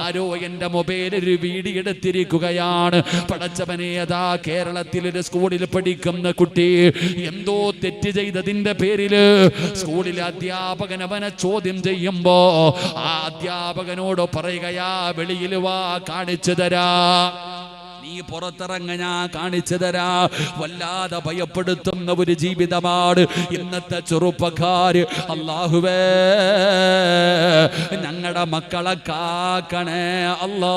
ആരോ എന്റെ മൊബൈലിൽ ഒരു വീഡിയോ എടുത്തിരിക്കുകയാണ്. പടച്ചവനെ, അതാ കേരളത്തിലൊരു സ്കൂളിൽ പഠിക്കുന്ന കുട്ടി എന്തോ തെറ്റ് ചെയ്തതിന്റെ പേരില് സ്കൂളിലെ അധ്യാപകൻ അവനെ ചോദ്യം ചെയ്യുമ്പോ ആ അധ്യാപകനോട് പറയുകയാ, വെളിയിൽ വാ, കാണിച്ചു തരാ, നീ പുറത്തിറങ്ങ, ഞാൻ കാണിച്ചു തരാ. വല്ലാതെ ഭയപ്പെടുത്തുന്ന ഒരു ജീവിതമാണ് ഇന്നത്തെ ചെറുപ്പക്കാര്. അല്ലാഹുവേ, ഞങ്ങളുടെ മക്കളെ കാക്കണേ അല്ലാ.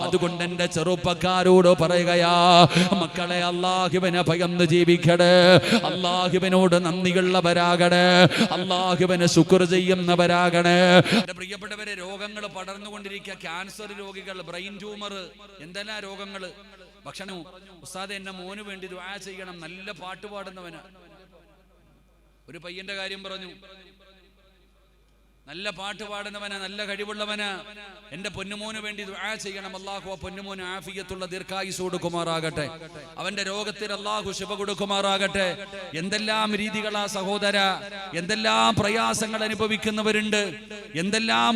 അതുകൊണ്ട് എന്റെ ചെറുപ്പക്കാരോട് പറയുകയാ, മക്കളെ അല്ലാഹുവിനെ ഭയന്ന് ജീവിക്കണേ, അല്ലാഹുവിനോട് നന്ദിയുള്ളവരാകണേ, അല്ലാഹുവിനെ ശുക്ർ ചെയ്യുന്നവരാകണേ. പ്രിയപ്പെട്ടവരെ, രോഗങ്ങൾ പടർന്നുകൊണ്ടിരിക്കുക. ക്യാൻസർ രോഗികൾ, ബ്രെയിൻ ട്യൂമർ, എന്തെല്ലാം രോഗങ്ങൾ. ഭക്ഷണം. ഉസ്താദെ, എന്റെ മോന് വേണ്ടി ദുആ ചെയ്യണം, നല്ല പാട്ട് പാടുന്നവനാ. ഒരു പയ്യന്റെ കാര്യം പറഞ്ഞു, നല്ല പാട്ട് പാടുന്നവനാ, നല്ല കഴിവുള്ളവനാ, എന്റെ പൊന്നുമോന് വേണ്ടി ദുആ ചെയ്യണം. അല്ലാഹു ആ പൊന്നുമോന് ആഫിയത്തുള്ള ദീർഘായുസ്സ് കൊടുക്കുമാറാകട്ടെ, അവന്റെ രോഗത്തിൽ അല്ലാഹു ശിഫ കൊടുക്കുമാറാകട്ടെ. എന്തെല്ലാം രീതികളാ സഹോദര, എന്തെല്ലാം പ്രയാസങ്ങൾ അനുഭവിക്കുന്നവരുണ്ട്, എന്തെല്ലാം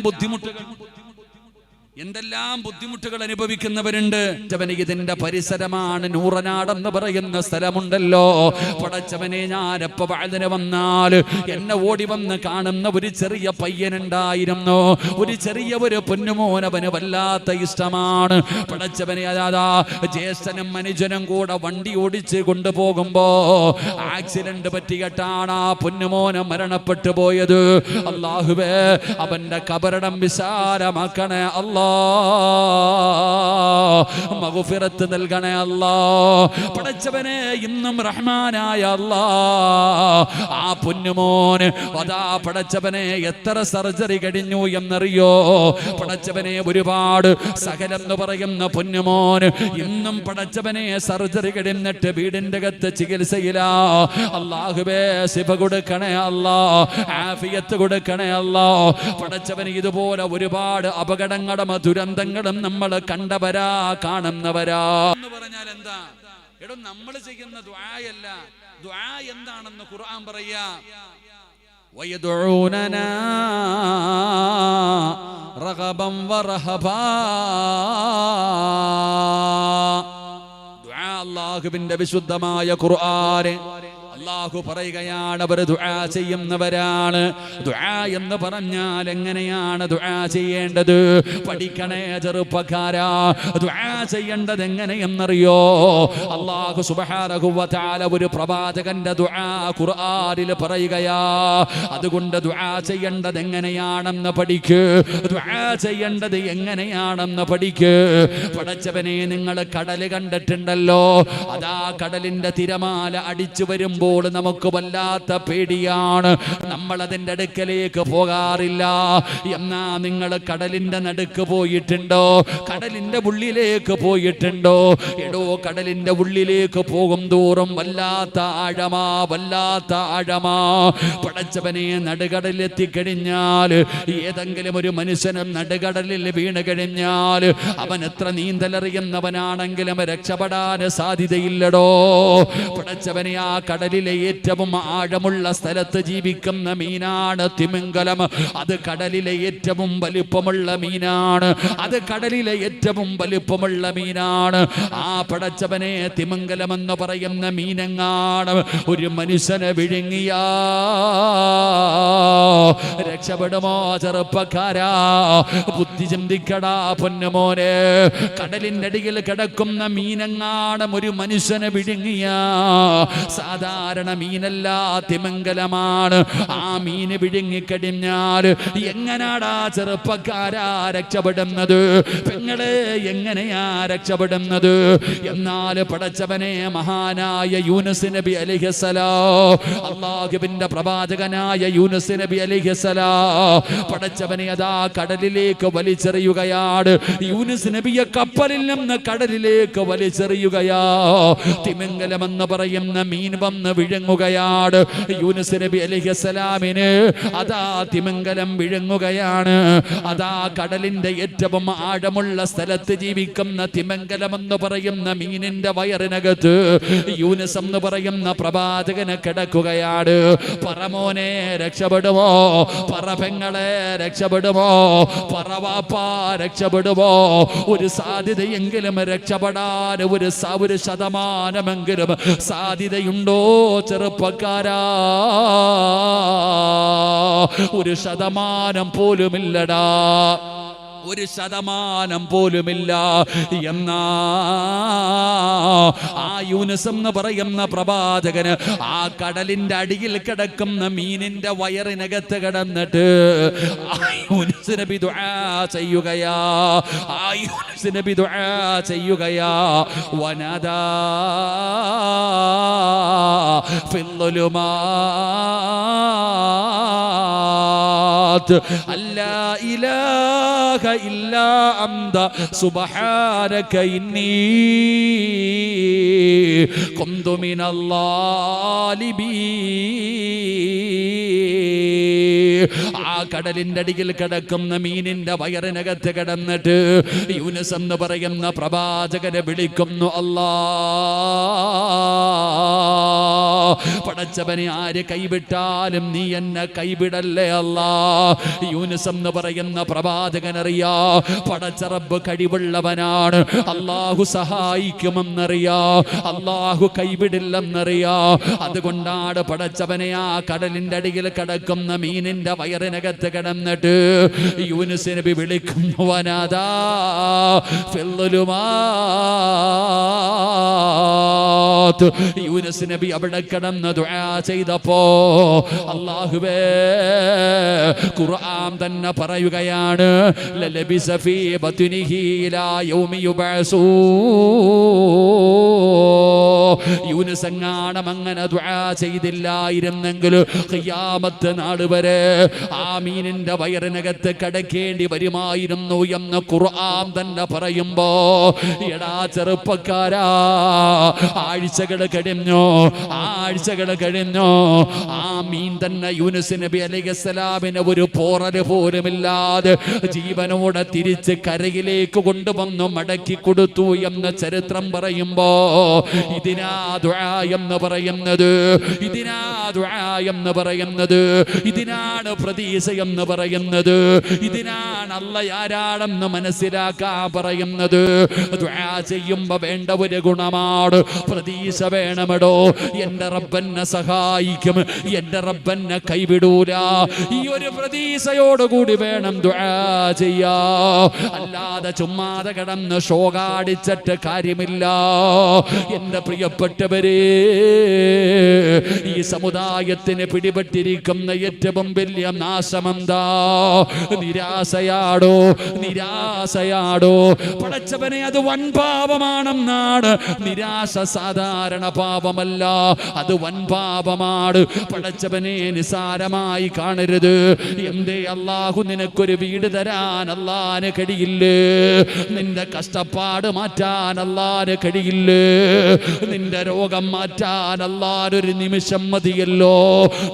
ബുദ്ധിമുട്ടുകൾ അനുഭവിക്കുന്നവരുണ്ട്. ഇതിന്റെ പരിസരമാണ് നൂറനാടെന്ന് പറയുന്ന സ്ഥലമുണ്ടല്ലോ. പടച്ചവനെ, ഞാൻ എപ്പോ വഅദിന് വന്നാൽ എന്നെ ഓടി വന്ന് കാണുന്ന ഒരു ചെറിയ പയ്യനുണ്ടായിരുന്നു, ഒരു ചെറിയ ഒരു പൊന്നുമോനവന് വല്ലാത്ത ഇഷ്ടമാണ്. പടച്ചവനെ, അതാ ജ്യേഷ്ഠനും അനുജനും കൂടെ വണ്ടി ഓടിച്ച് കൊണ്ടുപോകുമ്പോ ആക്സിഡന്റ് പറ്റിയിട്ടാണ് ആ പൊന്നുമോന് മരണപ്പെട്ടു പോയത്. അല്ലാഹുവേ, അവന്റെ ഖബറിടം വിശാലമാക്കണേ അല്ലാ, മഗ്ഫിറത്ത് നൽകണേ അല്ലാ. പടച്ചവനെ, ഇന്നും റഹ്മാനായ അല്ലാ, ആ പൊന്നുമോന് അതാ പടച്ചവനെ എത്ര സർജറി കഴിഞ്ഞു എന്നറിയോ? പടച്ചവനെ, ഒരുപാട് സകലെന്ന് പറയുന്ന പൊന്നുമോന് ഇന്നും പടച്ചവനെ സർജറി കഴിഞ്ഞിട്ട് വീടിന്റെ അകത്ത് ചികിത്സയിലാ. അല്ലാഹുവേ, ശിഫ കൊടുക്കണേ അല്ലാ, ആഫിയത്ത് കൊടുക്കണേ അല്ലാ. പടച്ചവനെ, ഇതുപോലെ ഒരുപാട് അപകടങ്ങളും ദുരന്തങ്ങളും നമ്മൾ കണ്ടവരാ, കാണുന്നവരാ. എന്ന് പറഞ്ഞാൽ എന്താ? എടോ, നമ്മൾ ചെയ്യുന്ന ദുആയല്ല, ദുആ എന്താണെന്ന് ഖുർആൻ പറയാ, വയദഊനനാ റഗബൻ വറഹബാ. ദുആ അല്ലാഹുവിന്റെ വിശുദ്ധമായ ഖുർആൻ. അല്ലാഹു പറയുകയാണ്, അവർ ദുആ ചെയ്യുന്നവരാണ്. ദുആ എന്ന് പറഞ്ഞാൽ എങ്ങനെയാണ് ദുആ ചെയ്യേണ്ടത്? പഠിക്കണേ ചെറുപ്പക്കാരാ. ദുആ ചെയ്യേണ്ടത് എങ്ങനെയെന്നറിയോ? അല്ലാഹു സുബ്ഹാനഹു വ തആല ഒരു പ്രവാചകന്റെ ദുആ ഖുർആനിൽ പറയുകയാ. അതുകൊണ്ട് ദുആ ചെയ്യേണ്ടത് എങ്ങനെയാണെന്ന് പഠിക്ക്, ദുആ ചെയ്യേണ്ടത് എങ്ങനെയാണെന്ന് പഠിക്ക്. പടച്ചവനെ, നിങ്ങൾ കടൽ കണ്ടിട്ടുണ്ടല്ലോ? അതാ കടലിന്റെ തിരമാല അടിച്ചു വരുമ്പോൾ നമുക്ക് വല്ലാത്ത പേടിയാണ്, നമ്മൾ അതിന്റെ അടുക്കലേക്ക് പോകാറില്ല. എന്നാ നിങ്ങൾ കടലിന്റെ നടുക്ക് പോയിട്ടുണ്ടോ? കടലിന്റെ ഉള്ളിലേക്ക് പോയിട്ടുണ്ടോ? എടോ, കടലിന്റെ ഉള്ളിലേക്ക് പോകും തോറും വല്ലാത്ത ആഴമാ, വല്ലാത്ത ആഴമാ. പടച്ചവനെ, നടുകടലിലെത്തിക്കഴിഞ്ഞാൽ, ഏതെങ്കിലും ഒരു മനുഷ്യനും നടുകടലിൽ വീണ് കഴിഞ്ഞാൽ അവൻ എത്ര നീന്തലറിയുന്നവനാണെങ്കിലും രക്ഷപ്പെടാൻ സാധ്യതയില്ലടോ. പടച്ചവനെ, ആ കടലിലെ ഏറ്റവും ആഴമുള്ള സ്ഥലത്ത് ജീവിക്കുന്ന മീനാണ് തിമിംഗലം. അത് കടലിലെ ഏറ്റവും വലിപ്പമുള്ള മീനാണ്, അത് കടലിലെ ഏറ്റവും വലിപ്പമുള്ള മീനാണ്. ആ പടച്ചവനെ, തിമിംഗലം എന്ന് പറയുന്ന മീനെങ്ങാണ് ഒരു മനുഷ്യനെ വിഴുങ്ങിയാ രക്ഷപ്പെടുമോ ചെറുപ്പക്കാരാ? ബുദ്ധി ചിന്തിക്കടാ പൊന്നുമോനെ. കടലിന്റെ അടിയിൽ കിടക്കുന്ന മീനെങ്ങാണ് ഒരു മനുഷ്യനെ വിഴുങ്ങിയാ സാധാരണ മീനല്ല, തിമിംഗലമാണ്. ആ മീന് വിഴുങ്ങിക്കഴിഞ്ഞാൽ എങ്ങനാടാ ചെറുപ്പക്കാരാ രക്ഷപ്പെടുന്നത്? പെങ്ങളെ, എങ്ങനെയാ രക്ഷപ്പെടുന്നത്? എന്നാൽ പടച്ചവനെ, മഹാനായ യൂനുസ് നബി അലൈഹിസ്സലാം, അല്ലാഹുവിന്റെ പ്രവാചകനായ യൂനുസ് നബി അലൈഹിസ്സലാം, പടച്ചവനെ അതാ കടലിലേക്ക് വലിച്ചെറിയുകയാണ്. യൂനുസ് നബിയെ കപ്പലിൽ നിന്ന് കടലിലേക്ക് വലിച്ചെറിയുകയാ. തിമിംഗലം എന്ന് പറയുന്ന മീൻ വന്ന് വിഴുങ്ങുകയാണ്. യൂനുസ് നബി അലൈഹിസ്സലാമിന് അതാ തിമിംഗലം വിഴുങ്ങുകയാണ്. അതാ കടലിന്റെ ഏറ്റവും ആഴമുള്ള സ്ഥലത്ത് ജീവിക്കുന്ന തിമിംഗലം എന്ന് പറയുന്ന മീനിന്റെ വയറിനകത്ത് യൂനുസ് എന്ന് പറയുന്ന പ്രവാചകനെ കിടക്കുകയാണ്. പറമോനെ രക്ഷപ്പെടുമോ? പറപെങ്ങളെ രക്ഷപ്പെടുമോ? പറവാപ്പാ രക്ഷപ്പെടുമോ? ഒരു സാധ്യതയെങ്കിലും രക്ഷപ്പെടാൻ ഒരു ശതമാനമെങ്കിലും സാധ്യതയുണ്ടോ ചെറുപ്പക്കാരാ? ഒരു ശതമാനം പോലുമില്ലടാ, ഒരു ശതമാനം പോലുമില്ല. എന്നാ ആ യൂനുസ് എന്ന് പറയുന്ന പ്രവാചകന് ആ കടലിന്റെ അടിയിൽ കിടക്കുന്ന മീനിന്റെ വയറിനകത്ത് കിടന്നിട്ട് ആ യൂനുസ് നബി ദുആ ചെയ്യുകയാ. ആ യൂനുസ് നബി ദുആ ചെയ്യുകയാ. വനദാ ഫിൽളുമാത് അല്ലാ ഇലാഹ ഇല്ലാ അന്ത സുബ്ഹാനക ഇന്നി കുന്തു മിനൽ ളാലിബീൻ. ആ കടലിന്റെ അടിയിൽ കിടക്കുന്ന മീനിന്റെ വയറിനകത്ത് കിടന്നിട്ട് യൂനുസ് എന്ന് പറയുന്ന പ്രവാചകനെ വിളിക്കുന്നു, അല്ലാ പടച്ചവനെ ആര് കൈവിട്ടാലും നീ എന്നെ കൈവിടല്ലേ അല്ലാ. യൂനുസ് എന്ന് പറയുന്ന പ്രവാചകനറിയാ പടച്ച റബ്ബ് കഴിവുള്ളവനാണ്. അല്ലാഹു സഹായിക്കുമെന്നറിയാ, അല്ലാഹു കൈവിടില്ലെന്നറിയാ. അതുകൊണ്ടാണ് പടച്ചവനെ ആ കടലിന്റെ അടിയിൽ കിടക്കുന്ന മീനിന്റെ വയറിനകത്ത് കിടന്നിട്ട് യൂനുസ് നബി വിളിക്കുന്നു, വനദാ ഫിൽളുമാത്. യൂനുസ് നബി അവിടെ കിടന്ന് ദുആ ചെയ്തപ്പോ അല്ലാഹുവേ ഖുർആൻ തന്നെ പറയുകയാണ്, ലലബിസ ഫീ ബത്നിഹി ഇലാ യൗമി യുബഅസൂ. യൂനുസ് എങ്ങാനും അങ്ങനെ ദുആ ചെയ്തില്ലായിരുന്നെങ്കിൽ ഖിയാമത്ത് നാൾ വരെ ആ മീനിന്റെ വയറിനകത്ത് കിടക്കേണ്ടി വരുമായിരുന്നു എന്ന് ഖുർആൻ തന്നെ പറയുമ്പോ, എടാ ചെറുപ്പക്കാരാ, ആഴ്ചകൾ കഴിഞ്ഞു, ആഴ്ചകൾ കഴിഞ്ഞു. ആ മീൻ തന്നെ യൂനുസ് നബി അലൈഹിസ്സലാമിന് ഒരു പോറല് പോലുമില്ലാതെ ജീവനോടെ തിരിച്ച് കരയിലേക്ക് കൊണ്ടുവന്നു മടക്കി കൊടുത്തു എന്ന ചരിത്രം പറയുമ്പോ, ഇതിനാ ദുആ എന്ന് പറയുന്നത്, ഇതിനാ ദുആ എന്ന് പറയുന്നത്, ഇതിനാണ് പ്രതീക്ഷ എന്ന് പറയുന്നത്, ഇതിനാണ് അല്ലാഹ് ആരാണെന്ന് മനസ്സിലാക്കാൻ പറയുന്നത്. ദുആ ചെയ്യുമ്പോ വേണ്ട ഒരു ഗുണമാണ് പ്രതീക്ഷ വേണമെടോ. എന്റെ റബ്ബെന്നെ സഹായിക്കും, എന്റെ റബ്ബെന്നെ കൈവിടൂല. ഈ ഒരു പ്രതീക്ഷയോടുകൂടി വേണം ദുആ ചെയ്യാ. അല്ലാതെ ചുമ്മാതെ കിടന്ന് ഷോകാടിച്ചിട്ട് കാര്യമില്ല. എന്റെ പ്രിയപ്പെട്ടവരെ, ഈ സമുദായത്തിന് പിടിപെട്ടിരിക്കുന്ന ഏറ്റവും വലിയ നാശമെന്താ? നിരാശയാടോ, നിരാശയാടോ. പടച്ചവനെ, അത് വൻ പാപമാണെന്നാണ്. നിരാശ സാധാരണ പാപമല്ല, അത് വൻ പാപമാണ്. പടച്ചവനെ നിസാരമായി കാണരുത്. എന്തേ അല്ലാഹു നിനക്കൊരു വീട് തരാൻ അല്ലാഹുവിന് കഴിയില്ലേ? നിന്റെ കഷ്ടപ്പാട് മാറ്റാൻ അല്ലാഹുവിന് കഴിയില്ലേ? നിന്റെ രോഗം മാറ്റാൻ അല്ലാഹുവിനൊരു നിമിഷം മതിയല്ലോ.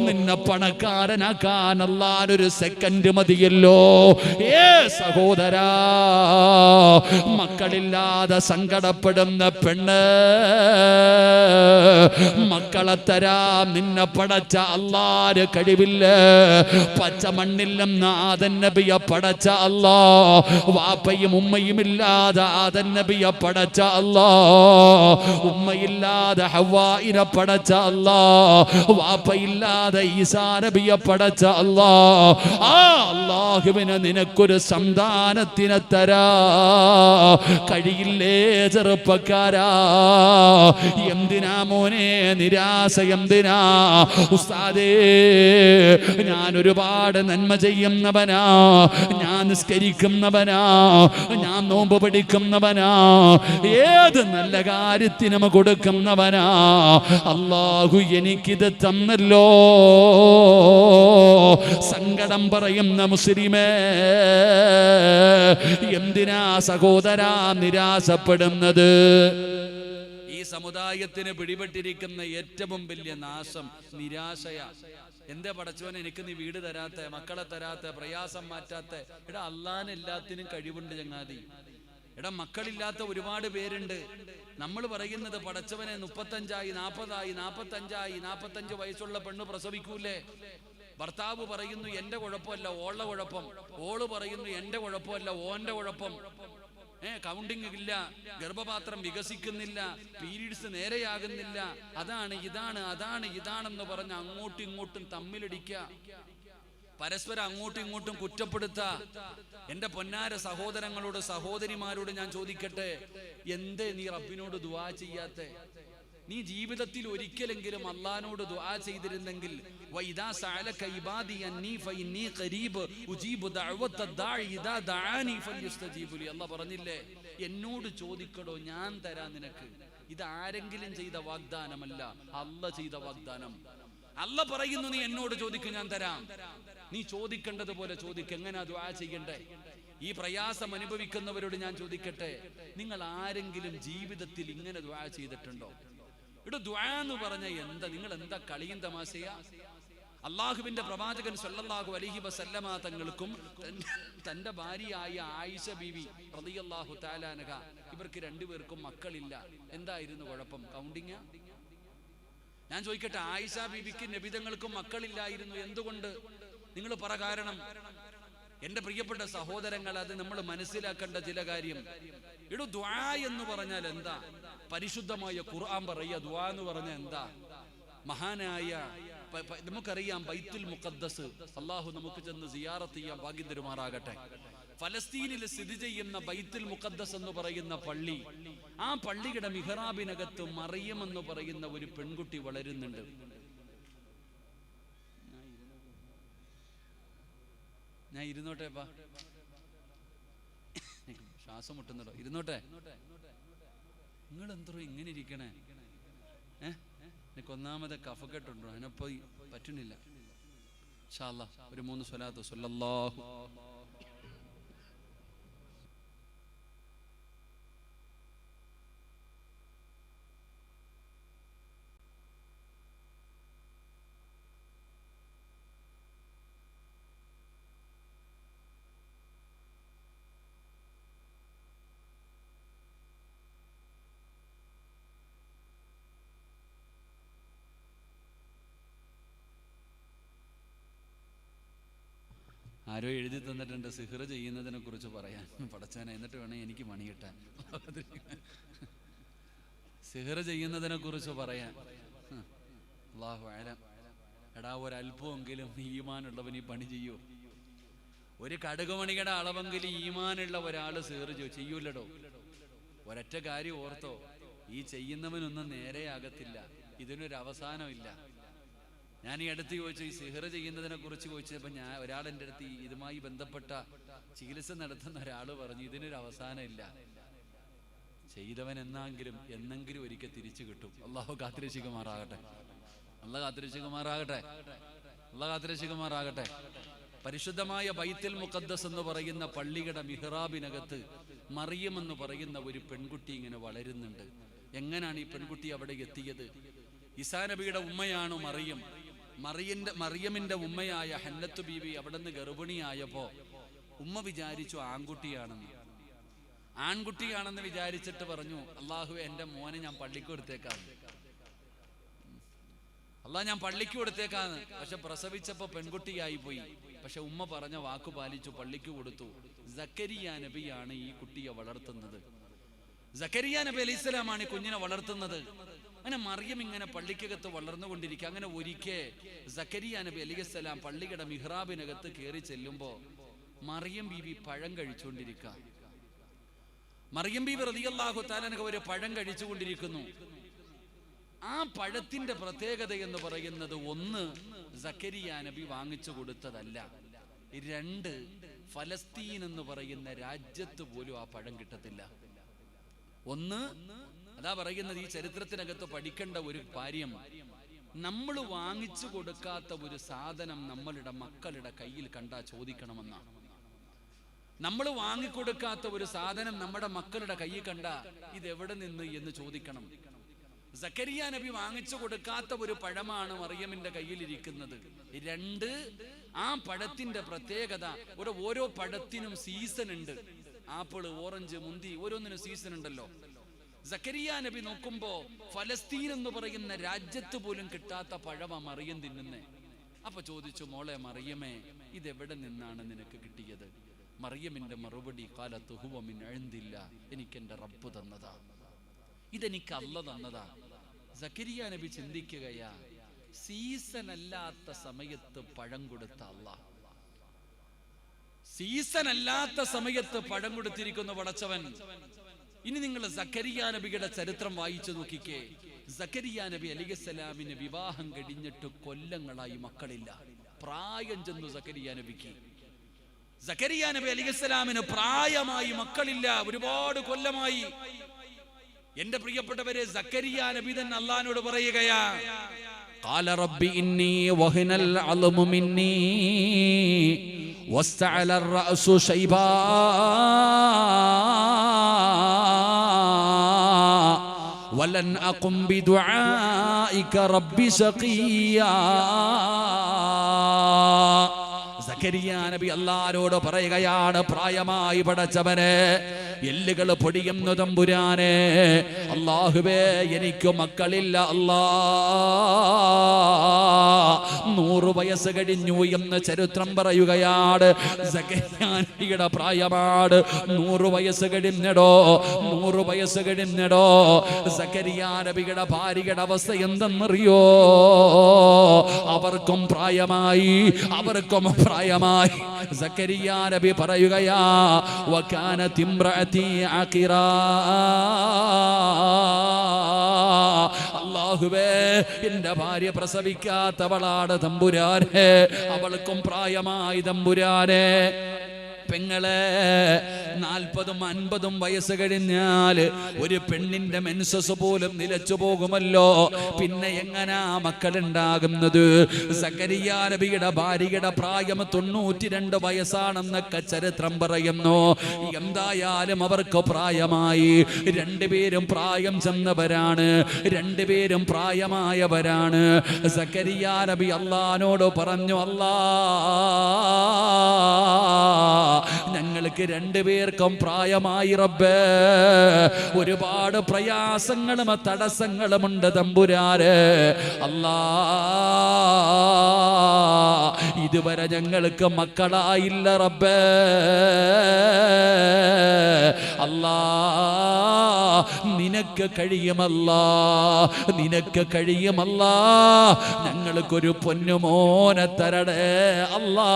നിന്നെ പണക്കാരനാക്കാൻ അല്ലാഹുവിനൊരു സെക്കൻഡ് മതിയല്ലോ. സഹോദരാ, മക്കളില്ലാതെ സങ്കടപ്പെടുന്ന പെണ്ണ്, മക്കളെ തരാൻ നിന്നെ പടച്ച അല്ലാഹുവിന് കഴിവില്ല. പച്ച മണ്ണിൽ നിന്ന് ആദം നബിയെ പടച്ച അല്ലാഹ്, വാപ്പയും ഉമ്മയും ഇല്ലാതെ ആദം നബിയെ പടച്ച അല്ലാഹ്, ഉമ്മയില്ലാതെ ഹവ്വായിനെ പടച്ച അല്ലാഹ്, വാപ്പയില്ലാതെ ഈസാ നബിയെ പടച്ച അല്ലാഹ്. ആ അല്ലാഹുവിനെ നിനക്കൊരു സന്താനത്തിനെ തരാ കഴിയില്ലേ ചെറുപ്പക്കാരാ? എന്തിനാ മോനെ നിരാശ? എന്തിനാ ഉസ്താദേ? ഞാൻ ഒരുപാട് നന്മ ചെയ്യുന്നവനാ, ഞാൻ നിസ്കരിക്കുന്നവനാ, ഞാൻ നോമ്പ് പിടിക്കുന്നവനാ, ഏത് നല്ല കാര്യത്തിനും കൊടുക്കുന്നവനാ. അല്ലാഹു എനിക്കിത് തന്നല്ലോ. സങ്കടം പറയുന്ന മുസ്ലിമേ, എന്തിനാ സഹോദരാ നിരാശപ്പെടുന്നത്? ഈ സമുദായത്തിന് പിടിപെട്ടിരിക്കുന്ന ഏറ്റവും വലിയ നാശം നിരാശയാ. എന്തേ പടച്ചോനെ എനിക്ക് നീ വീട് തരാത്ത, മക്കളെ തരാത്ത, പ്രയാസം മാറ്റാത്ത? എടാ അള്ളാന് എല്ലാത്തിനും കഴിവുണ്ട് ചങ്ങാതി. എടാ മക്കളില്ലാത്ത ഒരുപാട് പേരുണ്ട്. നമ്മൾ പറയുന്നത് പടച്ചവനെ 35 40 45 വയസ്സുള്ള പെണ്ണ് പ്രസവിക്കൂലേ? ഭർത്താവ് പറയുന്നു എന്റെ കുഴപ്പമല്ല ഓളുടെ കുഴപ്പം, ഓള് പറയുന്നു എന്റെ കുഴപ്പമല്ല ഓന്റെ കുഴപ്പം. കൗണ്ടിങ് ഇല്ല, ഗർഭപാത്രം വികസിക്കുന്നില്ല, പീരീഡ്സ് നേരെയാകുന്നില്ല, അതാണ് ഇതാണെന്ന് പറഞ്ഞ് അങ്ങോട്ടും ഇങ്ങോട്ടും തമ്മിലടിക്കുക, പരസ്പരം അങ്ങോട്ടും ഇങ്ങോട്ടും കുറ്റപ്പെടുത്ത. എന്റെ പൊന്നാര സഹോദരങ്ങളോട് സഹോദരിമാരോട് ഞാൻ ചോദിക്കട്ടെ, എന്തേ നീ റബ്ബിനോട് ദുആ ചെയ്യാത്തെ? നീ ജീവിതത്തിൽ ഒരിക്കലെങ്കിലും അള്ളാഹ്നോട് ദുആ ചെയ്തിരുന്നെങ്കിൽ വഇദാ സഅലക ഇബാദി അന്നി ഫഇന്നി ഖരീബ് ഉജീബു ദഅവത ദാഇ ഇദാ ദഅാനി ഫൽയസ്തജീബു ലി. അല്ലാഹ് പറഞ്ഞില്ലേ, എന്നോട് ചോദിക്കടോ ഞാൻ തരാം നിനക്ക്. ഇത് ആരെങ്കിലും ചെയ്ത വാഗ്ദാനമല്ല, അല്ലാഹ് ചെയ്ത വാഗ്ദാനം. അല്ലാഹ് പറയുന്നു നീ എന്നോട് ചോദിക്കും ഞാൻ തരാം. നീ ചോദിക്കേണ്ടത് പോലെ ചോദിക്ക. എങ്ങനെയാ ദുആ ചെയ്യണ്ടേ? ഈ പ്രയാസം അനുഭവിക്കുന്നവരോട് ഞാൻ ചോദിക്കട്ടെ, നിങ്ങൾ ആരെങ്കിലും ജീവിതത്തിൽ ഇങ്ങനെ ദുആ ചെയ്തിട്ടുണ്ടോ? ഇവിടെ ദുആ എന്ന് പറഞ്ഞ എന്താ? നിങ്ങൾ എന്താ കളിയും തമാശയാ? അള്ളാഹുവിന്റെ പ്രവാചകൻ സല്ലല്ലാഹു അലൈഹി വസല്ലമ തങ്ങൾക്കും തന്റെ ഭാര്യയായ ആയിഷ ബീവി റളിയല്ലാഹു തആല അൻഹ, ഇവർക്ക് രണ്ടുപേർക്കും മക്കളില്ല. എന്തായിരുന്നു കുഴപ്പം? കൗണ്ടിങ്ങാ? ഞാൻ ചോദിക്കട്ടെ, ആയിഷ ബീവിക്ക് നബിതങ്ങൾക്കും മക്കളില്ലായിരുന്നു. എന്തുകൊണ്ട്? നിങ്ങൾ പറ കാരണം. എന്റെ പ്രിയപ്പെട്ട സഹോദരങ്ങൾ, അത് നമ്മൾ മനസ്സിലാക്കേണ്ട ചില കാര്യം. ഇവിടെ ദുആ എന്ന് പറഞ്ഞാൽ എന്താ? പരിശുദ്ധമായ ഖുർആൻ പറയുക ദുആ എന്ന് പറഞ്ഞാൽ എന്താ? മഹാനായ നമുക്കറിയാം ബൈത്തുൽ മുഖദ്ദസ്, അള്ളാഹു നമുക്ക് ചെന്ന് സിയാറത്ത് ചെയ്യാൻ ഭാഗ്യം തരുമാറാകട്ടെ. ഫലസ്തീനിൽ സ്ഥിതി ചെയ്യുന്ന ബൈത്തുൽ മുഖദ്ദസ് എന്ന് പറയുന്ന പള്ളി, ആ പള്ളിയുടെ മിഹ്റാബിനകത്ത് മറിയം എന്ന് പറയുന്ന ഒരു പെൺകുട്ടി വളരുന്നുണ്ട്. ഞാൻ ഇരുന്നോട്ടെപ്പാ, ശ്വാസം മുട്ടുന്നുണ്ടോ? ഇരുന്നോട്ടെ. നിങ്ങൾ എന്തോ ഇങ്ങനെ ഇരിക്കണേ? എനിക്ക് ഒന്നാമത് കഫക്കെട്ടുണ്ടോ? അതിനപ്പോ പറ്റുന്നില്ല. ഇൻഷാ അല്ലാഹ് ഒരു 3 സ്വലാത്ത് സ്വല്ലല്ലാഹു. ആരോ എഴുതി തന്നിട്ടുണ്ട് സിഹ്ർ ചെയ്യുന്നതിനെ കുറിച്ച് പറയാൻ. പടച്ചവനെ, എന്നിട്ട് വേണം എനിക്ക് മണി കിട്ടാൻ. സിഹ്ർ ചെയ്യുന്നതിനെ കുറിച്ച് പറയാൻ. അല്ലാഹു അഅലം. എടാ, ഒരല്പമെങ്കിലും ഈമാനുള്ളവൻ ഈ പണി ചെയ്യൂ? ഒരു കടുകുമണിയുടെ അളവെങ്കിലും ഈമാനുള്ള ഒരാൾ സിഹ്ർ ചെയ്യൂലടോ. ഒരൊറ്റ കാര്യം ഓർത്തോ, ഈ ചെയ്യുന്നവനൊന്നും നേരെയാകത്തില്ല. ഇതിനൊരു അവസാനമില്ല. ഞാൻ ഈ അടുത്ത് ചോദിച്ചു, ഈ സിഹ്ർ ചെയ്യുന്നതിനെ കുറിച്ച് ചോദിച്ചപ്പോൾ ഒരാൾ എൻ്റെ അടുത്ത് ഇതുമായി ബന്ധപ്പെട്ട ചികിത്സ നടത്തുന്ന ഒരാൾ പറഞ്ഞു, ഇതിനൊരു അവസാനമില്ല. ചെയ്തവൻ എന്നെങ്കിലും ഒരിക്കൽ തിരിച്ചു കിട്ടും. അള്ളാഹു കാത്തിരക്ഷിക്കുമാറാകട്ടെ. അള്ളാഹ് കാത്തിരക്ഷിക്കുമാറാകട്ടെ. അള്ളാഹ് കാത്തിരക്ഷിക്കുമാറാകട്ടെ. പരിശുദ്ധമായ ബൈത്തുൽ മുഖദ്ദസ് എന്ന് പറയുന്ന പള്ളിയുടെ മിഹ്റാബിനകത്ത് മറിയം എന്ന് പറയുന്ന ഒരു പെൺകുട്ടി ഇങ്ങനെ വളരുന്നുണ്ട്. എങ്ങനെയാണ് ഈ പെൺകുട്ടി അവിടെ എത്തിയത്? ഈസാ നബിയുടെ ഉമ്മയാണ് മറിയം. മറിയമിന്റെ ഉമ്മയായ ഹന്നത്ത് ബീവി അവിടെ നിന്ന് ഗർഭിണിയായപ്പോ ഉമ്മ വിചാരിച്ചു ആൺകുട്ടിയാണെന്ന് വിചാരിച്ചിട്ട് പറഞ്ഞു, അള്ളാഹുവേ, എൻ്റെ മോനെ ഞാൻ പള്ളിക്ക് കൊടുത്തേക്കാം. അള്ളാഹ് ഞാൻ പള്ളിക്ക് കൊടുത്തേക്കാന്ന്. പക്ഷെ പ്രസവിച്ചപ്പോ പെൺകുട്ടിയായി പോയി. പക്ഷെ ഉമ്മ പറഞ്ഞ വാക്കു പാലിച്ചു, പള്ളിക്ക് കൊടുത്തു. സക്കരിയ നബിയാണ് ഈ കുട്ടിയെ വളർത്തുന്നത്. സക്കരിയ നബി അലൈഹിസ്സലാമാണ് ഈ കുഞ്ഞിനെ വളർത്തുന്നത്. അങ്ങനെ മറിയം ഇങ്ങനെ പള്ളിക്കകത്ത് വളർന്നുകൊണ്ടിരിക്കുക. അങ്ങനെ ഒരിക്കൽ സക്കരിയ നബി അലൈഹിസ്സലാം പള്ളിയുടെ മിഹ്റാബിനകത്ത് കയറി ചെല്ലുമ്പോ മറിയം ബീവി പഴം കഴിച്ചുകൊണ്ടിരിക്കുക. മറിയം ബീവി റളിയല്ലാഹു തആല അൻഹ ഒരു പഴം കഴിച്ചുകൊണ്ടിരിക്കുന്നു. ആ പഴത്തിന്റെ പ്രത്യേകത എന്ന് പറയുന്നത്, ഒന്ന്, സക്കരിയ നബി വാങ്ങിച്ചു കൊടുത്തതല്ല. 2, ഫലസ്തീൻ എന്ന് പറയുന്ന രാജ്യത്ത് പോലും ആ പഴം കിട്ടത്തില്ല. ഒന്ന്, അതാ പറയുന്നത്, ഈ ചരിത്രത്തിനകത്ത് പഠിക്കേണ്ട ഒരു കാര്യം, നമ്മൾ വാങ്ങിച്ചു കൊടുക്കാത്ത ഒരു സാധനം നമ്മളുടെ മക്കളുടെ കയ്യിൽ കണ്ടാ ചോദിക്കണമെന്നാണ്. നമ്മൾ വാങ്ങിക്കൊടുക്കാത്ത ഒരു സാധനം നമ്മുടെ മക്കളുടെ കയ്യിൽ കണ്ട ഇതെവിടെ നിന്ന് എന്ന് ചോദിക്കണം. സക്കരിയ നബി വാങ്ങിച്ചു കൊടുക്കാത്ത ഒരു പഴമാണ് മറിയമിന്റെ കയ്യിലിരിക്കുന്നത്. 2, ആ പഴത്തിന്റെ പ്രത്യേകത, ഓരോ പഴത്തിനും സീസൺ ഉണ്ട്. ആപ്പിള്, ഓറഞ്ച്, മുന്തി, ഓരോന്നിനും സീസൺ ഉണ്ടല്ലോ. സക്കരിയ നബി നോക്കുമ്പോ ഫലസ്തീൻ എന്ന് പറയുന്ന രാജ്യത്ത് പോലും കിട്ടാത്ത പഴമാ മറിയം തിന്നുന്നേ. അപ്പൊ ചോദിച്ചു, മോളെ മറിയമേ, ഇതെവിടെ നിന്നാണ് നിനക്ക് കിട്ടിയത്? മറിയമിന്റെ മറുപടി, ഖാലത്ത് ഹുവ മിൻ ഇൻദില്ല, എനിക്ക് എന്റെ റബ്ബ് തന്നതാ, ഇതെനിക്ക് അല്ല തന്നതാ. സക്കരിയ നബി ചിന്തിക്കുകയാ, സീസൺ അല്ലാത്ത സമയത്ത് പഴം കൊടുത്ത അല്ലാഹ്, സീസൺ അല്ലാത്ത സമയത്ത് പഴം കൊടുത്തിരിക്കുന്നു പടച്ചവൻ. ഇനി നിങ്ങൾ സക്കരിയ നബിയുടെ ചരിത്രം വായിച്ചു നോക്കിക്കേ. സക്കരിയ നബി അലൈഹിസ്സലാമിന് വിവാഹം കഴിഞ്ഞിട്ട് കൊല്ലങ്ങളായി മക്കളില്ല. പ്രായം ചെന്നു സക്കരിയ നബിക്ക്. സക്കരിയ നബി അലൈഹിസ്സലാമിന് പ്രായമായി മക്കളില്ല, ഒരുപാട് കൊല്ലമായി. എന്റെ പ്രിയപ്പെട്ടവരെ, സക്കരിയ നബി തന്നെ അല്ലാഹുവിനോട് പറയുകയാ, ഖാല റബ്ബി ഇന്നി വഹനൽ അൽമു മിന്നി വസ്തഅല الرأس ശൈബാ വലൻ അഖും ബിദുആഇക റബ്ബി ശഖിയാ. സക്കരിയ നബി അല്ലാഹുവോട് പറയുകയാണ്, പ്രായമായി പടച്ചവനെ, എല്ലുകൾ പൊടിയുന്നു തമ്പുരാനെ, അല്ലാഹുവേ എനിക്ക് മക്കളില്ല അല്ലാ. 100 വയസ്സ് കഴിഞ്ഞു എന്ന് ചരിത്രം പറയുകയാണ്. സക്കരിയ നബിയുടെ പ്രായമാണ്. 100 വയസ്സ് കഴിഞ്ഞടോ, 100 വയസ്സ് കഴിഞ്ഞടോ. സക്കരിയ നബിയുടെ ഭാര്യയുടെ അവസ്ഥ എന്തെന്നറിയോ? അവർക്കും പ്രായമായി, അവർക്കും പ്രായമായി. സക്കരിയ നബി പറയുകയാ, വകാനത് ഇംറഅതി ആഖിറാ. അല്ലാഹുവേ, എന്റെ ഭാര്യ പ്രസവിക്കാത്തവളാണ് തമ്പുരാനെ, അവൾക്കും പ്രായമായി തമ്പുരാനെ. പെങ്ങളെ, 40ഉം 50ഉം വയസ്സ് കഴിഞ്ഞാൽ ഒരു പെണ്ണിന്റെ മെൻസസ് പോലും നിലച്ചു പോകുമല്ലോ. പിന്നെ എങ്ങനാ മക്കളുണ്ടാകുന്നത്? സക്കരിയ നബിയുടെ ഭാര്യയുടെ പ്രായം 92 വയസ്സാണെന്നൊക്കെ ചരിത്രം പറയുന്നു. എന്തായാലും അവർക്ക് പ്രായമായി. 2 പേരും പ്രായം ചെന്നവരാണ്, 2 പേരും പ്രായമായവരാണ്. സക്കരിയ നബി അല്ലാഹുവോട് പറഞ്ഞു, അല്ലാ, ഞങ്ങൾക്ക് 2 പേർക്കും പ്രായമായി റബ്ബേ, ഒരുപാട് പ്രയാസങ്ങളും തടസ്സങ്ങളുമുണ്ട് തമ്പുരാനെ. അല്ലാ, ഇതുവരെ ഞങ്ങൾക്ക് മക്കളായില്ല റബ്ബേ. അല്ലാ, നിനക്ക് കഴിയുമല്ലാ, നിനക്ക് കഴിയുമല്ലാ, ഞങ്ങൾക്കൊരു പൊന്നുമോനെ തരണേ അല്ലാ.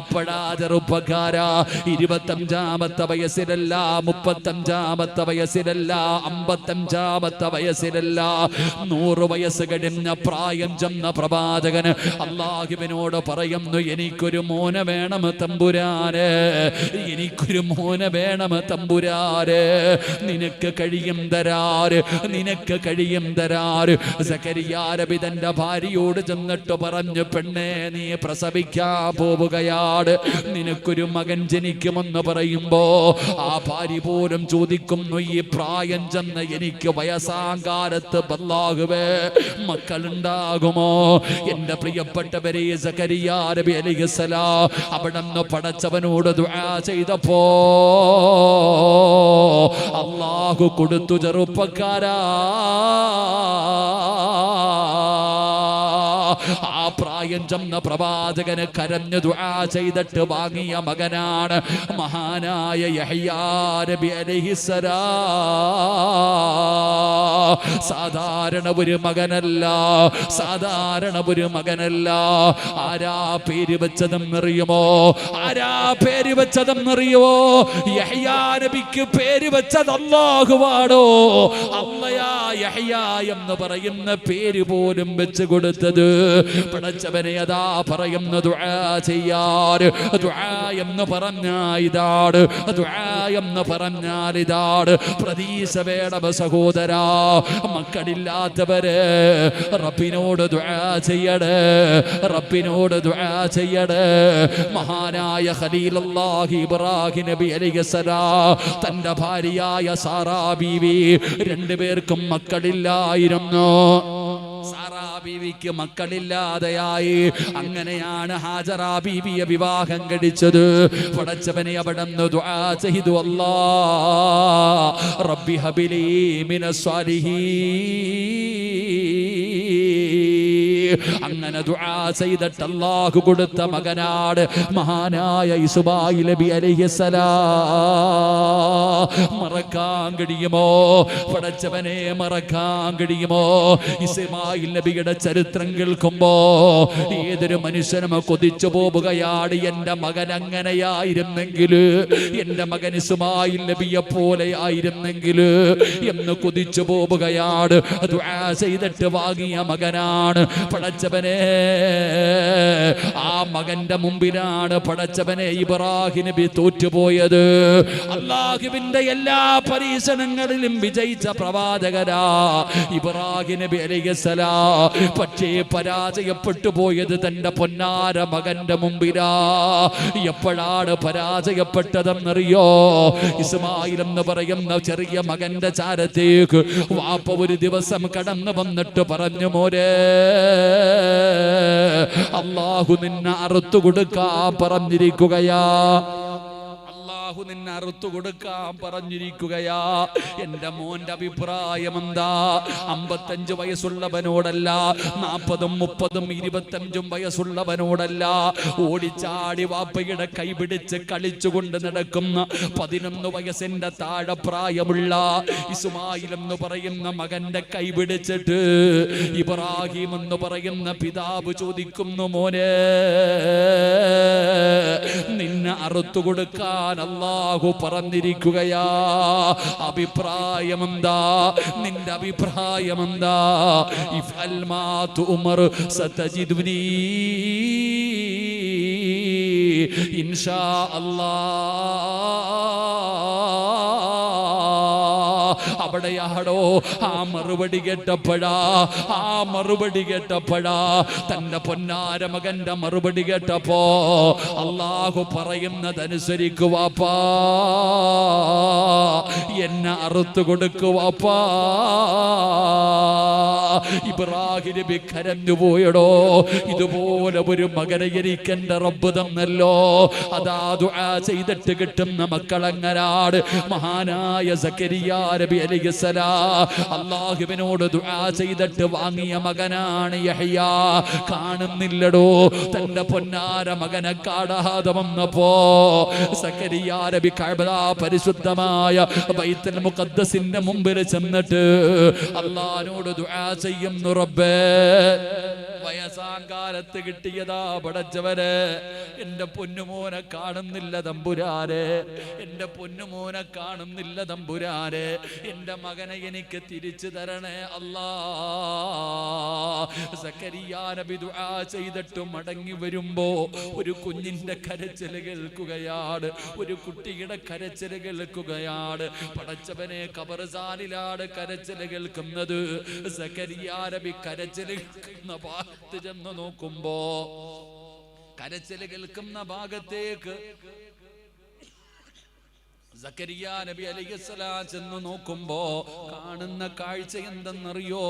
എപ്പോഴാ ചെറുപ്പക്കാരാ? 25-ാമത്തെ വയസ്സിലല്ല, 35-ാമത്തെ വയസ്സിലല്ല, 55-ാമത്തെ വയസ്സിലല്ല, 100 വയസ്സ് കഴിഞ്ഞ പ്രായം ചെന്ന പ്രവാചകന് അല്ലാഹുവിനോട് പറയുന്നു, എനിക്കൊരു മോനെ വേണം തമ്പുരാനെ, എനിക്കൊരു മോനെ വേണം തമ്പുരാനെ. നിനക്ക് കഴിയും തരാറ്, നിനക്ക് കഴിയും തരാറ്. സക്കരിയ നബി തന്റെ ഭാര്യയോട് ചെന്നിട്ട് പറഞ്ഞു, പെണ്ണേ, നീ പ്രസവിക്കാൻ പോവുകയാണ്, നിനക്കൊരു മകൻ ജനിക്കുമെന്ന് പറയുമ്പോ ആ ഭാര്യ പോലും ചോദിക്കുന്നു, ഈ പ്രായം ചെന്ന് എനിക്ക് വയസ്സാങ്കാലത്ത് അല്ലാഹുവേ മക്കളുണ്ടാകുമോ? എന്റെ പ്രിയപ്പെട്ടവരെ, സക്കരിയ നബി അലൈഹിസ്സലാം അവിടുന്ന് പടച്ചവനോട് ദുആ ചെയ്തപ്പോ അല്ലാഹു കൊടുത്തു ചെറുപ്പക്കാരാ. ആ പ്രായം ചെന്ന പ്രവാചകന് കരഞ്ഞു ദുആ ചെയ്തിട്ട് വാങ്ങിയ മകനാണ് മഹാനായ യഹ്യാ നബി അലൈഹിസ്സലാം. സാധാരണ ഒരു മകനല്ല, സാധാരണ ഒരു മകനല്ല. ആരാ പേര് വെച്ചതെന്നറിയുമോ? ആരാ പേര് വെച്ചതെന്നറിയുമോ? യഹ്യാ നബിക്ക് പേര് വെച്ചത് അല്ലാഹുവാണോ? അല്ലയാ യഹ്യാ എന്ന് പറയുന്ന പേര് പോലും വെച്ച് കൊടുത്തത് പടച്ചവനെ. അതാ പറയുന്ന ദുആ ചെയ്യാറ്. ദുആ എന്ന് പറഞ്ഞ ഇതാണ്. ദുആ എന്ന് പറഞ്ഞാൽ ഇതാണ്. പ്രതീക്ഷ വേണം സഹോദരാ. മക്കളില്ലാത്തവര് റബ്ബിനോട് ദുആ ചെയ്യണേ, റബ്ബിനോട് ദുആ ചെയ്യണേ. മഹാനായ ഖലീലുല്ലാഹി ഇബ്രാഹിം നബി അലൈഹിസ്സലാം തന്റെ ഭാര്യയായ സാറാ ബീവി, രണ്ടുപേർക്കും മക്കളില്ലായിരുന്നു. സാറാ ബീവിക്ക് മക്കളില്ലാതെയായി. അങ്ങനെയാണ് ഹാജറാ ബീവിയെ വിവാഹം കഴിച്ചത്. പടച്ചവനെ അവിടുന്ന് ദുആ ചെയ്തു, അല്ലാഹ് റബ്ബി ഹബിലി മിനസ് സ്വാലിഹീൻ. അങ്ങനെ ദുആ ചെയ്തിട്ട് അല്ലാഹു കൊടുത്ത മകനാണ് മഹാനായ ഇസ്മായിൽ നബി അലൈഹിസ്സലാം. മറക്കാൻ കഴിയുമോ? പടച്ചവനെ മറക്കാൻ കഴിയുമോ? ഇസ്മായിൽ നബിയുടെ ചരിത്രം കേൾക്കുമ്പോ ഏതൊരു മനുഷ്യനും കൊതിച്ചു പോവുകയാണ്. എന്റെ മകൻ അങ്ങനെയായിരുന്നെങ്കിൽ, എന്റെ മകൻ ഇസ്മായിൽ നബിയെ പോലെ ആയിരുന്നെങ്കിൽ എന്ന് കൊതിച്ചു പോവുകയാണ്. ദുആ ചെയ്തിട്ട് വാങ്ങിയ മകനാണ്. പടച്ചവനെ ആ മകന്റെ മുമ്പിലാണ് പടച്ചവനെ ഇബ്രാഹിം നബി തോറ്റുപോയത്. അല്ലാഹുവിന്റെ എല്ലാ പരീക്ഷണങ്ങളിലും വിജയിച്ച പ്രവാചകരാ ഇബ്രാഹിം നബി അലൈഹിസ്സലാം. പക്ഷേ പരാജയപ്പെട്ടു പോയത് തന്റെ പൊന്നാര മകന്റെ മുമ്പിലാ. എപ്പോഴാണ് പരാജയപ്പെട്ടതെന്നറിയോ? ഇസ്മായിൽ എന്ന് പറയുന്ന ചെറിയ മകന്റെ ചാരത്തേക്ക് വാപ്പ ഒരു ദിവസം കടന്നു വന്നിട്ട് പറഞ്ഞു, മോനെ അല്ലാഹു നിന്നെ അറുത്തു കൊടുക്കാൻ പറഞ്ഞിരിക്കുകയാ, അല്ലാഹു നിന്നെ അറുത്തു കൊടുക്കാൻ പറഞ്ഞിരിക്കുകയാ. എന്റെ മോന്റെ അഭിപ്രായം എന്താ? 55 വയസ്സുള്ളവനോടല്ല, 40, 30, 25 വയസ്സുള്ളവനോടല്ല, ഓടിച്ചാടി വാപ്പയുടെ കൈപിടിച്ച് കളിച്ചുകൊണ്ട് നടക്കുന്ന 11 വയസ്സിന്റെ താഴെ പ്രായമുള്ള ഇസ്മായിൽ എന്ന് പറയുന്ന മകന്റെ കൈപിടിച്ചിട്ട് ഇബ്രാഹിം എന്ന് പറയുന്ന പിതാവ് ചോദിക്കുന്നു, മോനെ നിന്നെ അറുത്തു കൊടുക്കാൻ അല്ലാഹു പറഞ്ഞിരിക്കുകയാ. അഭിപ്രായമെന്താ? നിന്റെ അഭിപ്രായമെന്താ? ഇഫ്അൽ മാ തുമർ സതജിദുനി ഇൻഷാ അല്ലാഹ്. അവിടെയാടോ ആ മറുപടി കേട്ടപ്പോഴാ തന്റെ പൊന്നാര മകന്റെ മറുപടി കേട്ടപ്പോ അല്ലാഹു പറയുന്നതനുസരിക്കുവാപ്പാ, എന്നെ അറുത്തു കൊടുക്കുവാപ്പാ. ഇബ്രാഹിം നബി കരഞ്ഞു പോയടോ. ഇതുപോലെ ഒരു മകനെ എനിക്ക് എന്റെ റബ്ബ് തന്നല്ലോ. അതാ ദുആ ചെയ്തിട്ട് കിട്ടുന്ന മക്കളങ്ങനാട്. മഹാനായ സക്കരിയാ നബി അലൈഹിസ്സലാം അല്ലാഹുവിനോട് ദുആ ചെയ്തിട്ട് വാങ്ങിയ മകനാണ് യഹ്യാ. കാണുന്നില്ലടോ തന്റെ പൊന്നാര മകനെ കാണാതെ വന്നപ്പോ സക്കരിയാ നബി കഅബ പരിശുദ്ധമായ ബൈത്തുൽ മുഖദ്ദസിന്റെ മുമ്പിൽ ചെന്നിട്ട് അല്ലാഹുവോട് ദുആ ചെയ്യുന്നു, റബ്ബേ വയസ്സാങ്കാലത്ത് കിട്ടിയതാ പടച്ചവരെ, എന്റെ പൊന്നുമോനെ കാണുന്നില്ല തമ്പുരാനെ, എന്റെ പൊന്നുമോനെ കാണുന്നില്ല തമ്പുരാനെ, എന്റെ മകനെ എനിക്ക് തിരിച്ചു തരണേ അല്ലാ. സക്കരിയാ നബി ദുആ ചെയ്തിട്ട് മടങ്ങി വരുമ്പോ ഒരു കുഞ്ഞിന്റെ കരച്ചിൽ കേൾക്കുകയാണ്, ഒരു കുട്ടിയുടെ കരച്ചിൽ കേൾക്കുകയാണ്. പടച്ചവനെ ഖബർസ്ഥാനിലാണ് കരച്ചിൽ കേൾക്കുന്നത്. സക്കരിയാ നബി കരച്ചിൽ കേൾക്കുന്ന ഭാഗത്ത് ചെന്ന് നോക്കുമ്പോ, കരച്ചിൽ കേൾക്കുന്ന ഭാഗത്തേക്ക് സക്കരിയാ നബി അലൈഹിസ്സലാം ചെന്ന് നോക്കുമ്പോ കാണുന്ന കാഴ്ച എന്തെന്നറിയോ?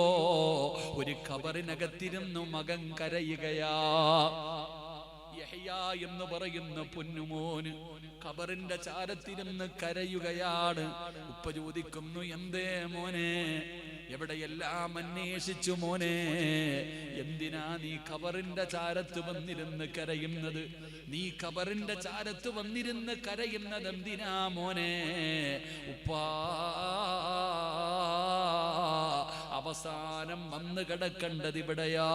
ഒരു ഖബറിനകത്തിരുന്നു മകൻ കരയുകയാ. യഹ്യാ എന്ന് പറയുന്ന പൊന്നുമോന് ഖബറിന്റെ ചാരത്തിരുന്ന് കരയുകയാണ്. ഉപ്പ ചോദിക്കുന്നു, എന്തേ മോനെ, എവിടെയെല്ലാം അന്വേഷിച്ചു മോനെ, എന്തിനാ നീ ഖബറിന്റെ ചാരത്ത് വന്നിരുന്ന് കരയുന്നത്? നീ ഖബറിന്റെ ചാരത്ത് വന്നിരുന്ന് കരയുന്നത് എന്തിനാ മോനെ? ഉപ്പാ, അവസാനം വന്ന് കിടക്കേണ്ടത് ഇവിടെയാ,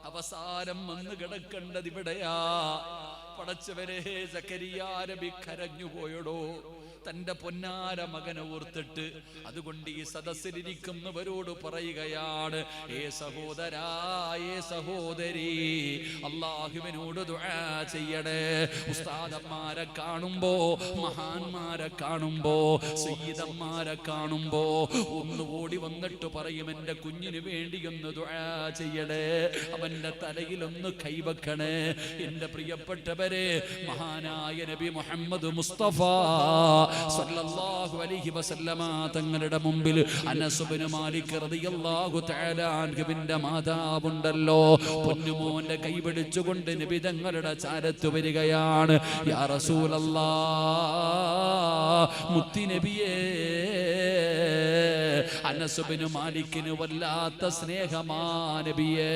അവസാനം വന്ന് കിടക്കേണ്ടത് ഇവിടെയാ. പടച്ചവരെ സക്കരിയാ നബി കരഞ്ഞു പോയടോ തന്റെ പൊന്നാര മകനെ ഓർത്തിട്ട്. അതുകൊണ്ട് ഈ സദസ്സിലിരിക്കുന്നവരോട് പറയുകയാണ്, ഏ സഹോദരാ, ഏ സഹോദരി, അല്ലാഹുവിനോട് ദുആ ചെയ്യണേ. ഉസ്താദന്മാരെ കാണുമ്പോ, മഹാന്മാരെ കാണുമ്പോ, സയ്യിദന്മാരെ കാണുമ്പോ ഒന്ന് ഓടി വന്നിട്ട് പറയും, എന്റെ കുഞ്ഞിന് വേണ്ടി ഒന്ന് ദുആ ചെയ്യണേ, അവന്റെ തലയിലൊന്ന് കൈവെക്കണേ. എന്റെ പ്രിയപ്പെട്ടവരെ, മഹാനായ നബി മുഹമ്മദ് മുസ്തഫ സല്ലല്ലാഹു അലൈഹി വസല്ലമ തങ്ങളുടെ മുമ്പിൽ അനസ് ഇബ്നു മാലിക് റളിയല്ലാഹു തആല അൻഹുവിന്റെ മാതാവുണ്ടല്ലോ, പൊന്നുമോന്റെ കൈ പിടിച്ചുകൊണ്ട് നബി തങ്ങളുടെ ചാരത്ത് വരികയാണ്. യാ റസൂലല്ലാഹ്, മുത്തി നബിയേ, അനസ് ഇബ്നു മാലിക്കിന് വല്ലാത്ത സ്നേഹമാ നബിയേ,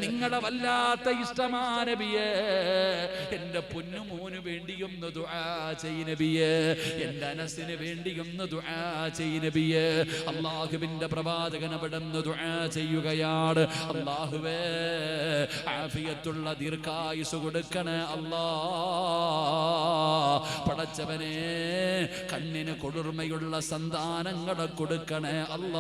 നിങ്ങളെ വല്ലാത്ത ഇഷ്ടമാ നബിയേ, എന്റെ പൊന്നുമോന് വേണ്ടിയൊന്ന് ദുആ ചെയ്യ് നബിയേ, എന്റെ അനസിന് വേണ്ടിയൊന്ന് ദുആ ചെയ്യ് നബിയേ. അല്ലാഹുവിന്റെ പ്രവാചകൻ അവിടുന്ന് ദുആ ചെയ്യുകയാണ്. അല്ലാഹുവേ, ആഫിയത്തുള്ള ദീർഘായുസ് കൊടുക്കണേ അല്ലാഹ്. പടച്ചവനെ, കണ്ണിന് കുളിർമയുള്ള സന്താനങ്ങളെ കൊടുക്കണേ അല്ലാഹ്.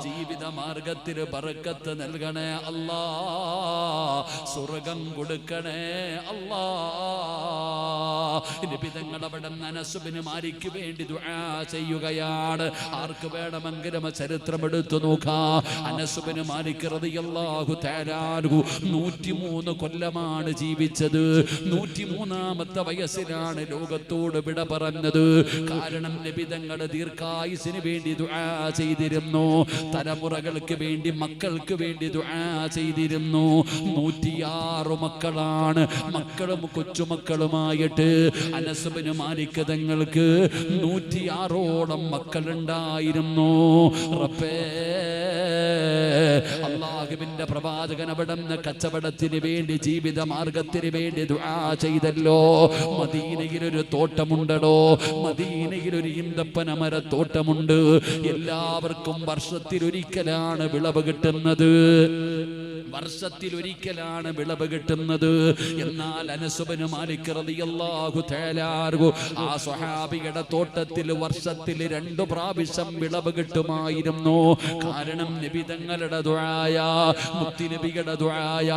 ജീവിത മാർഗത്തിൽ ബർക്കത്ത് നൽകണേ അല്ലാഹ്. സ്വർഗം കൊടുക്കണേ അല്ലാഹ്. നബി തങ്ങൾ അവിടെ അനസ് ഇബ്നു മാലിക് വേണ്ടി ദുആ ചെയ്യുകയാണ്. ആർക്ക് വേണമെങ്കിലും ചരിത്രം എടുത്തു നോക്കാം. അനസ് ഇബ്നു മാലിക് റളിയല്ലാഹു തആല അൻഹു 103 കൊല്ലമാണ് ജീവിച്ചത്. 103ാമത്തെ വയസ്സിലാണ് ലോകത്തോട് വിട പറഞ്ഞത്. കാരണം നബി തങ്ങൾ ദീർഘായുസിന് വേണ്ടി ദുആ ചെയ്തിരുന്നു. തലമുറകൾക്ക് വേണ്ടി, മക്കൾക്ക് വേണ്ടി ദുആ ചെയ്തിരുന്നു. 106 മക്കളാണ്. മക്കളും കൊച്ചുമക്കളുമായിട്ട് അനസ് ഇബ്നു മാലിക് തങ്ങൾക്ക് 106ഓളം മക്കളുണ്ടായിരുന്നു. റബ്ബേ, അല്ലാഹുവിന്റെ പ്രവാചകൻ അവിടുന്ന് കച്ചവടത്തിന് വേണ്ടി, ജീവിത മാർഗത്തിന് വേണ്ടി ദുആ ചെയ്തല്ലോ. മദീനയിലൊരു തോട്ടമുണ്ടോ, മദീനയിലൊരു ഈന്തപ്പന മരത്തോട്ടമുണ്ട്. എല്ലാവർക്കും വർഷത്തിലൊരിക്കലാണ് വിളവ് കിട്ടുന്നത്, വർഷത്തിലൊരിക്കലാണ് വിളവ് കിട്ടുന്നത്. എന്നാൽ അനസ് ഇബ്നു മാലിക് റളിയല്ലാഹു തആല അൻഹു ആ സ്വഹാബിയുടെ തോട്ടത്തിൽ വർഷത്തിൽ 2 പ്രാവശ്യം വിളവ് കിട്ടുമായിരുന്നു. കാരണം നബി തങ്ങളുടെ ദുആയ, മുത്തി നബിയുടെ ദുആയ.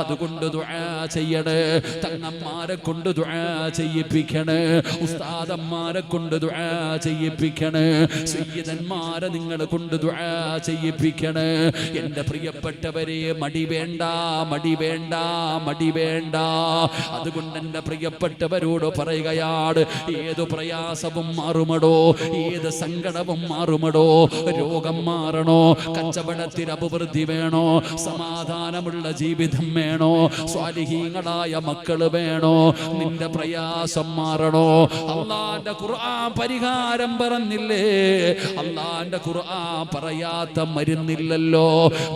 അതുകൊണ്ട് ദുആ ചെയ്യണേ, തങ്ങന്മാരെ കൊണ്ട് ദുആ ചെയ്യിപ്പിക്കണേ, ഉസ്താദന്മാരെ കൊണ്ട് ദുആ ചെയ്യിപ്പിക്കണേ, സയ്യിദന്മാരെ നിങ്ങളെ കൊണ്ട് ദുആ ചെയ്യിപ്പിക്കണേ. എന്റെ പ്രിയപ്പെട്ടവരെ, മടി വേണ്ട, മടി വേണ്ട, മടി വേണ്ട. അതുകൊണ്ട് എന്റെ പ്രിയപ്പെട്ടവരോട് പറയുകയാണ്, ഏത് പ്രയാസവും മാറുമടോ, ഏത് സങ്കടവും മാറുമടോ. രോഗം മാറണോ, കച്ചവടത്തിൽ അഭിവൃദ്ധി വേണോ, സമാധാനമുള്ള ജീവിതം വേണോ, സ്വാലിഹീങ്ങളായ മക്കള് വേണോ, നിന്റെ പ്രയാസം മാറണോ. അല്ലാഹുവിന്റെ ഖുർആൻ പരിഹാരം പറഞ്ഞില്ലേ? അല്ലാഹുവിന്റെ ഖുർആൻ പറയാത്ത മരുന്നില്ലല്ലോ.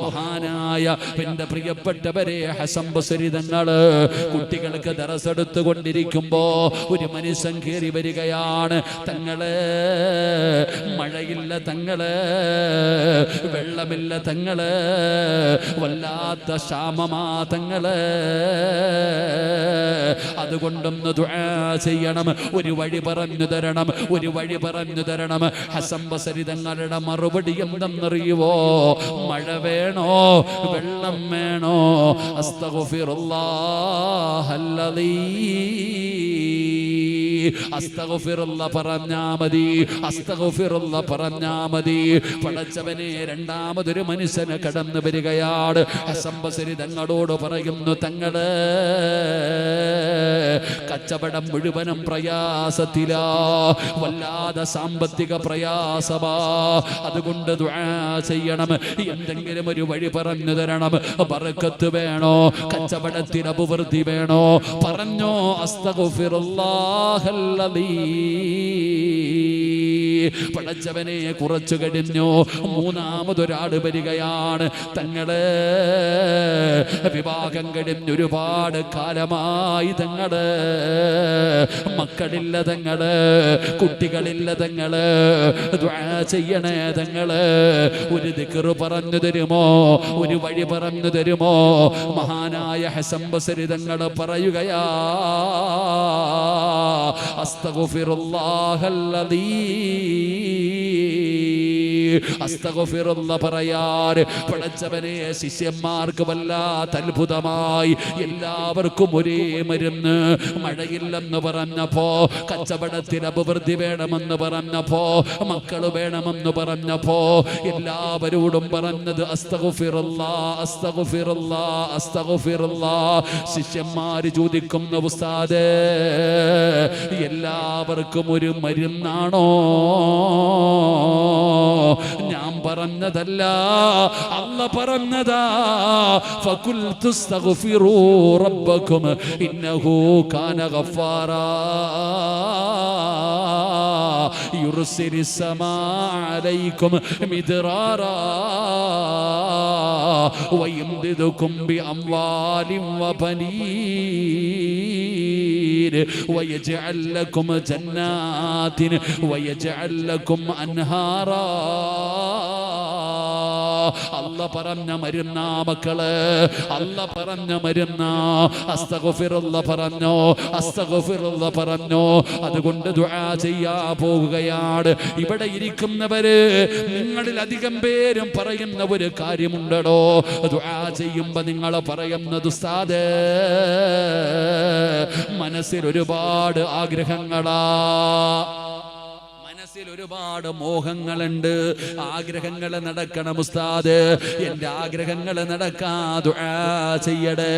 മഹാനായ എന്റെ പ്രിയപ്പെട്ടവരെ, ഹസൻ ബസ്രി തങ്ങള് കുട്ടികൾക്ക് ദർസ് എടുത്തുകൊണ്ടിരിക്കുമ്പോ ഒരു മനുഷ്യൻ കയറി വരികയാണ്. തങ്ങളെ, മഴയില്ല തങ്ങളെ, വെള്ളമില്ല തങ്ങളെ, വല്ലാത്ത ക്ഷാമമാ തങ്ങളെ, അതുകൊണ്ടൊന്ന് ദുആ ചെയ്യണം, ഒരു വഴി പറഞ്ഞു തരണം, ഒരു വഴി പറഞ്ഞു തരണം. ഹസൻ ബസ്രി തങ്ങളുടെ മറുപടി എന്തെന്നറിയുവോ? മഴ വേണോ, വെള്ളം വേണോ? അസ്തഗ്ഫിറുല്ലാഹല്ലദീ, അസ്തഗ്ഫിറുല്ലാഹ് പറഞ്ഞാ മതി, അസ്തഗ്ഫിറുല്ലാഹ് പറഞ്ഞാ മതി. പടച്ചവനെ, രണ്ടാമതൊരു മനുഷ്യനെ കടന്നു വരികയാണ്. ഹസൻ ബസ്രി തങ്ങളോട് പറയുന്നു, തങ്ങളെ, കച്ചവടം മുഴുവനും പ്രയാസത്തിലാ, വല്ലാതെ സാമ്പത്തിക പ്രയാസമാ. അതുകൊണ്ട് ദുആ ചെയ്യണം, എന്തെങ്കിലും ഒരു വഴി പറഞ്ഞു തരണം. ബർക്കത്ത് വേണോ, കച്ചവടത്തിൽ അഭിവൃദ്ധി വേണോ? പറഞ്ഞോ, അസ്തഗ്ഫിറുല്ലാഹല്ലദീ പടച്ചവനെ കുറച്ചു കഴിഞ്ഞു മൂന്നാമതൊരാട് വരികയാണ്. തങ്ങള് വിവാഹം കഴിഞ്ഞ് ഒരുപാട് കാലമായി തങ്ങള് മക്കളില്ല തങ്ങള് കുട്ടികളില്ല തങ്ങള് ദുആ ചെയ്യണേ തങ്ങള് ഒരു ദിക്ർ പറഞ്ഞു തരുമോ ഒരു വഴി പറഞ്ഞു തരുമോ മഹാനായ ഹസൻ ബസരി തങ്ങൾ പറയുകയാ അസ്തഗ്ഫിറുല്ലാഹല്ലദീ അസ്തഗ്ഫിറുല്ലാഹ് പറയാൻ പടച്ചവനെ ശിഷ്യന്മാർക്ക് വല്ലാത്ത അത്ഭുതമായി. എല്ലാവർക്കും ഒരേ മരുന്ന്. മഴയില്ലെന്ന് പറഞ്ഞപ്പോ കച്ചവടത്തിൽ അഭിവൃദ്ധി വേണമെന്ന് പറഞ്ഞപ്പോ മക്കള് വേണമെന്ന് പറഞ്ഞപ്പോ എല്ലാവരോടും പറഞ്ഞത് അസ്തഗ്ഫിറുല്ലാഹ് അസ്തഗ്ഫിറുല്ലാഹ് അസ്തഗ്ഫിറുല്ലാഹ്. ശിഷ്യന്മാര് ചോദിക്കുന്ന ഉസ്താദേ എല്ലാവർക്കും ഒരു മരുന്നാണോ? ഞാൻ പറഞ്ഞതല്ല അല്ലാഹ് പറഞ്ഞതാ. ഫഖുൽതു അസ്തഗ്ഫിറൂ റബ്ബക്കും ഇന്നഹു കാന ഗഫാറാ യുർസിലിസ് സമാഅ അലൈക്കും മിദ്റാറാ വയംദിദുകും ബിഅംവാലിൻ വബനീൻ വയജ്അൽ ലക്കും ജന്നാത്തിൻ വയജ്അൽ ലക്കും അൻഹാറാ. അല്ലാഹ് പറഞ്ഞ മരുന്നാ മക്കള്, അല്ലാഹ് പറഞ്ഞ മരുന്നാ. അസ്തഗ്ഫിറുല്ലാഹ് പറഞ്ഞോ അസ്തഗ്ഫിറുല്ലാഹ് പറഞ്ഞോ. അതുകൊണ്ട് ദുആ ചെയ്യാ പോകുകയാണ്. ഇവിടെ ഇരിക്കുന്നവര് നിങ്ങളിൽ അധികം പേരും പറയുന്ന ഒരു കാര്യമുണ്ടോ? ദുആ ചെയ്യുമ്പോ നിങ്ങൾ പറയുന്നത് ഉസ്താദേ മനസ്സിൽ ഒരുപാട് ആഗ്രഹങ്ങളാ, ഒരുപാട് മോഹങ്ങളുണ്ട്, ആഗ്രഹങ്ങൾ നടക്കണം ഉസ്താദ്. എന്റെ ആഗ്രഹങ്ങൾ നടക്കാ ദുആ ചെയ്യടേ.